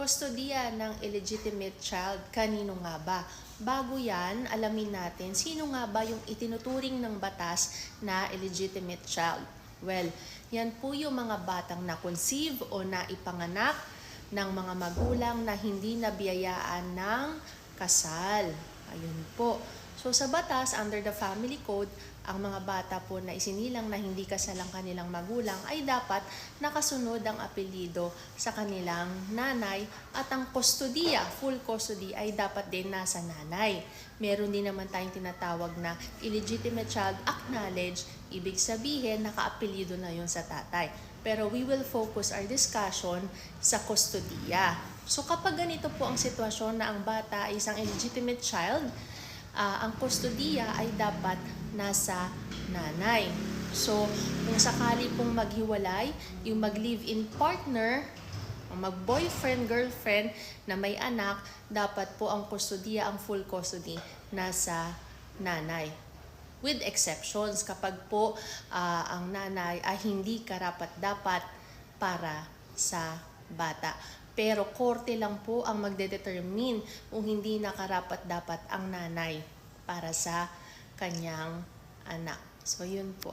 Kustodiya ng illegitimate child, kanino nga ba? Bago yan, alamin natin sino nga ba yung itinuturing ng batas na illegitimate child. Well, yan po yung mga batang na-conceive o naipanganak ng mga magulang na hindi nabiyayaan ng kasal. Ayun po. So sa batas, under the family code, ang mga bata po na isinilang na hindi kasalang kanilang magulang ay dapat nakasunod ang apelyido sa kanilang nanay at ang kustodiya, full custody ay dapat din nasa nanay. Meron din naman tayong tinatawag na illegitimate child acknowledged, ibig sabihin naka-apelyido na yun sa tatay. Pero we will focus our discussion sa kustodiya. So kapag ganito po ang sitwasyon na ang bata ay isang illegitimate child, ang kustodiya ay dapat nasa nanay. So, kung sakali pong maghiwalay, yung mag-live-in partner, mag-boyfriend, girlfriend na may anak, dapat po ang kustodiya, ang full custody, nasa nanay. With exceptions, kapag po ang nanay ay hindi karapat-dapat para sa bata. Pero korte lang po ang magdedetermine kung hindi nakarapat-dapat ang nanay para sa kanyang anak. So, yun po.